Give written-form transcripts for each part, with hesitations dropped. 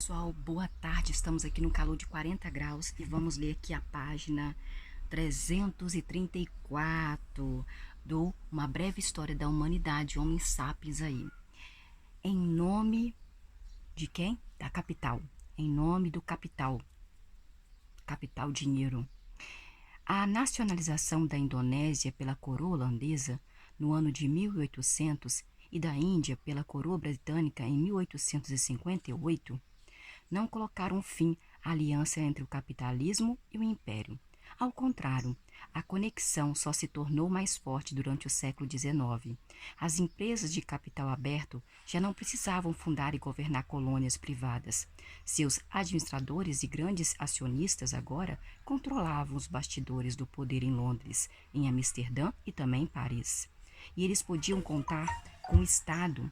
Pessoal, boa tarde. Estamos aqui no calor de 40 graus e vamos ler aqui a página 334 do Uma Breve História da Humanidade, Homens Sapiens aí. Em nome de quem? Da capital. Em nome do capital. Capital dinheiro. A nacionalização da Indonésia pela coroa holandesa no ano de 1800 e da Índia pela coroa britânica em 1858 não colocaram fim à aliança entre o capitalismo e o império. Ao contrário, a conexão só se tornou mais forte durante o século XIX. As empresas de capital aberto já não precisavam fundar e governar colônias privadas. Seus administradores e grandes acionistas agora controlavam os bastidores do poder em Londres, em Amsterdã e também em Paris. E eles podiam contar com o Estado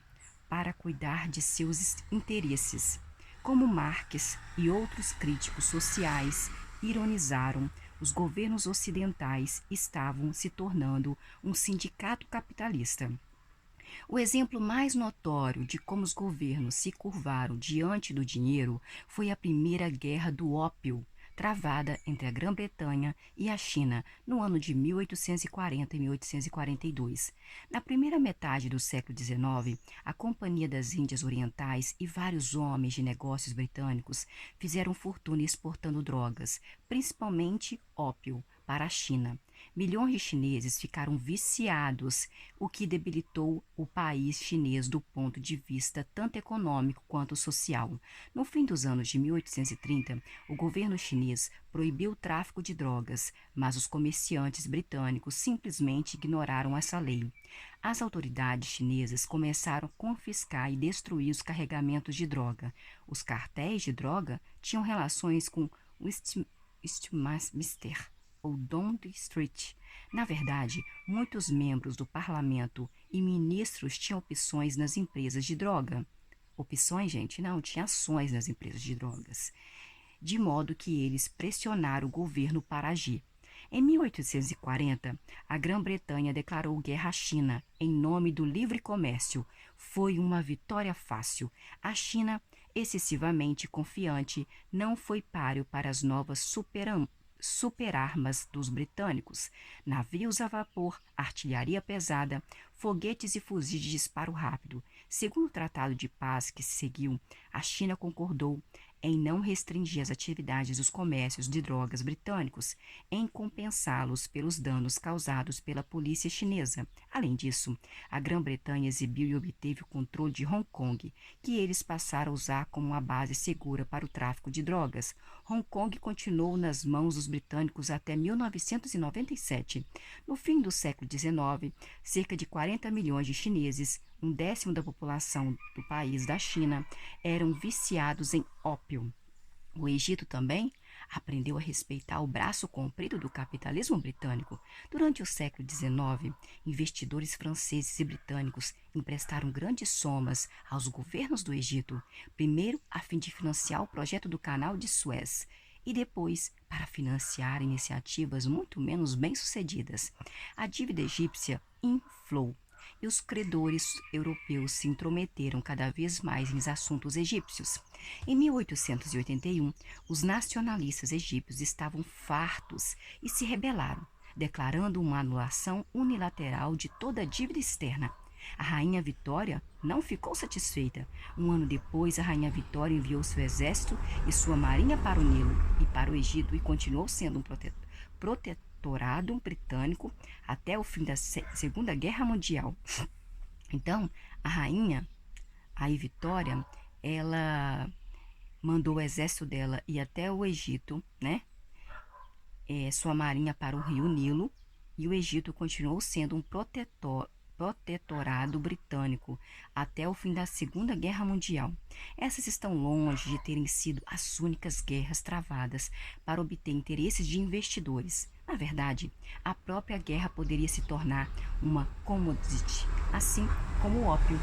para cuidar de seus interesses. Como Marx e outros críticos sociais ironizaram, os governos ocidentais estavam se tornando um sindicato capitalista. O exemplo mais notório de como os governos se curvaram diante do dinheiro foi a Primeira Guerra do Ópio, travada entre a Grã-Bretanha e a China no ano de 1840 e 1842. Na primeira metade do século XIX, a Companhia das Índias Orientais e vários homens de negócios britânicos fizeram fortuna exportando drogas, principalmente ópio, para a China. Milhões de chineses ficaram viciados, o que debilitou o país chinês do ponto de vista tanto econômico quanto social. No fim dos anos de 1830, o governo chinês proibiu o tráfico de drogas, mas os comerciantes britânicos simplesmente ignoraram essa lei. As autoridades chinesas começaram a confiscar e destruir os carregamentos de droga. Os cartéis de droga tinham relações com o Westminster ou Downing Street. Na verdade, muitos membros do parlamento e ministros tinham opções nas empresas de droga. Opções, gente? Não, tinha ações nas empresas de drogas. De modo que eles pressionaram o governo para agir. Em 1840, a Grã-Bretanha declarou guerra à China em nome do livre comércio. Foi uma vitória fácil. A China, excessivamente confiante, não foi páreo para as novas superarmas dos britânicos, navios a vapor, artilharia pesada, foguetes e fuzis de disparo rápido. Segundo o Tratado de Paz que se seguiu, a China concordou em não restringir as atividades dos comércios de drogas britânicos, em compensá-los pelos danos causados pela polícia chinesa. Além disso, a Grã-Bretanha exibiu e obteve o controle de Hong Kong, que eles passaram a usar como uma base segura para o tráfico de drogas. Hong Kong continuou nas mãos dos britânicos até 1997. No fim do século XIX, cerca de 40 milhões de chineses, um décimo da população do país da China, eram viciados em ópio. O Egito também aprendeu a respeitar o braço comprido do capitalismo britânico. Durante o século XIX, investidores franceses e britânicos emprestaram grandes somas aos governos do Egito, primeiro a fim de financiar o projeto do Canal de Suez e depois para financiar iniciativas muito menos bem-sucedidas. A dívida egípcia inflou e os credores europeus se intrometeram cada vez mais nos assuntos egípcios. Em 1881, os nacionalistas egípcios estavam fartos e se rebelaram, declarando uma anulação unilateral de toda a dívida externa. A rainha Vitória não ficou satisfeita. Um ano depois, a rainha Vitória enviou seu exército e sua marinha para o Nilo e para o Egito e continuou sendo um protetorado britânico até o fim da Segunda Guerra Mundial. Então, a rainha, a Vitória, ela mandou o exército dela ir até o Egito, né? Sua marinha para o rio Nilo, e o Egito continuou sendo um protetorado britânico até o fim da Segunda Guerra Mundial. Essas estão longe de terem sido as únicas guerras travadas para obter interesses de investidores. Na verdade, a própria guerra poderia se tornar uma commodity, assim como o ópio.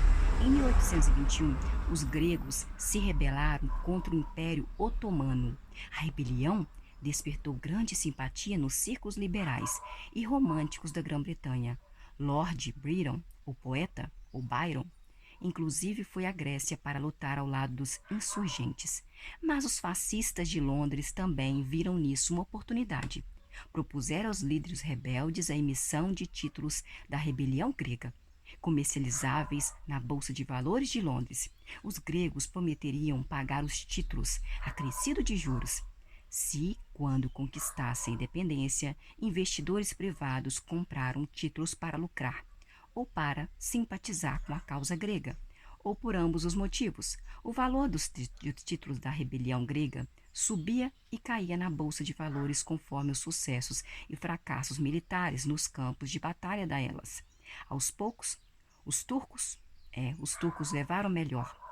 Em 1821, os gregos se rebelaram contra o Império Otomano. A rebelião despertou grande simpatia nos círculos liberais e românticos da Grã-Bretanha. Lord Byron, o poeta, o Byron, Inclusive foi à Grécia para lutar ao lado dos insurgentes. Mas os fascistas de Londres também viram nisso uma oportunidade. Propuseram aos líderes rebeldes a emissão de títulos da rebelião grega, comercializáveis na Bolsa de Valores de Londres. Os gregos prometeriam pagar os títulos acrescido de juros se, quando conquistassem a independência, investidores privados compraram títulos para lucrar ou para simpatizar com a causa grega, ou por ambos os motivos. O valor dos títulos da rebelião grega subia e caía na bolsa de valores conforme os sucessos e fracassos militares nos campos de batalha delas. Aos poucos, os turcos levaram melhor.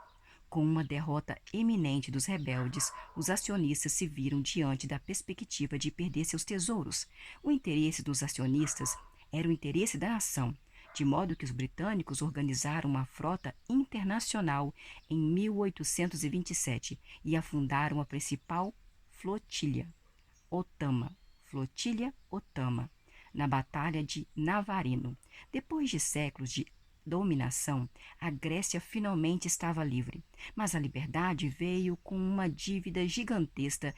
Com uma derrota eminente dos rebeldes, os acionistas se viram diante da perspectiva de perder seus tesouros. O interesse dos acionistas era o interesse da nação, de modo que os britânicos organizaram uma frota internacional em 1827 e afundaram a principal flotilha Otama, na Batalha de Navarino. Depois de séculos de dominação, a Grécia finalmente estava livre, mas a liberdade veio com uma dívida gigantesca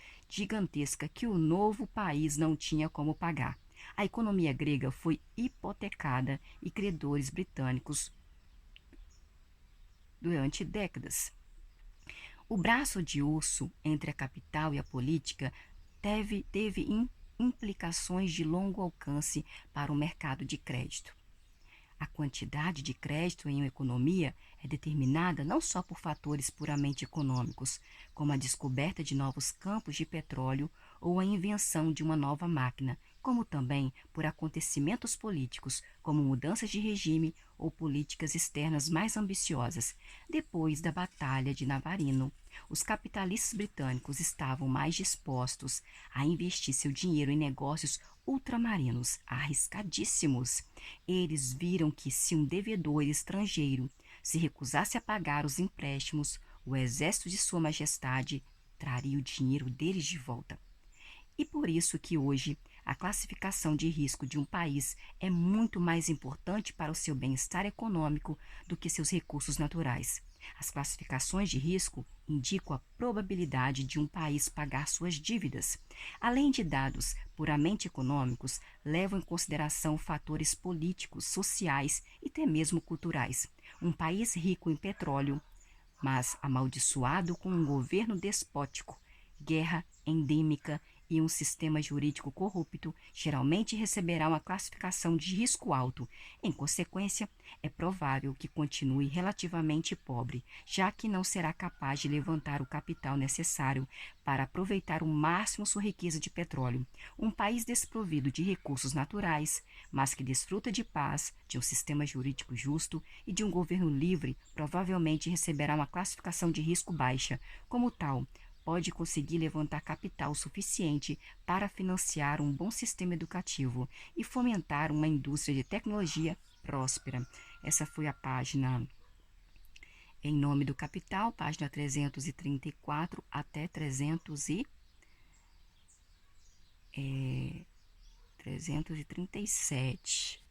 que o novo país não tinha como pagar. A economia grega foi hipotecada e credores britânicos durante décadas. O braço de osso entre a capital e a política teve implicações de longo alcance para o mercado de crédito. A quantidade de crédito em uma economia é determinada não só por fatores puramente econômicos, como a descoberta de novos campos de petróleo ou a invenção de uma nova máquina, como também por acontecimentos políticos, como mudanças de regime ou políticas externas mais ambiciosas. Depois da Batalha de Navarino, os capitalistas britânicos estavam mais dispostos a investir seu dinheiro em negócios ultramarinos arriscadíssimos. Eles viram que se um devedor estrangeiro se recusasse a pagar os empréstimos, o exército de Sua Majestade traria o dinheiro deles de volta. E por isso que hoje a classificação de risco de um país é muito mais importante para o seu bem-estar econômico do que seus recursos naturais. As classificações de risco indicam a probabilidade de um país pagar suas dívidas. Além de dados puramente econômicos, levam em consideração fatores políticos, sociais e até mesmo culturais. Um país rico em petróleo, mas amaldiçoado com um governo despótico, guerra endêmica e um sistema jurídico corrupto, geralmente receberá uma classificação de risco alto. Em consequência, é provável que continue relativamente pobre, já que não será capaz de levantar o capital necessário para aproveitar o máximo sua riqueza de petróleo. Um país desprovido de recursos naturais, mas que desfruta de paz, de um sistema jurídico justo e de um governo livre, provavelmente receberá uma classificação de risco baixa. Como tal, pode conseguir levantar capital suficiente para financiar um bom sistema educativo e fomentar uma indústria de tecnologia próspera. Essa foi a página Em Nome do Capital, página 334 até 337.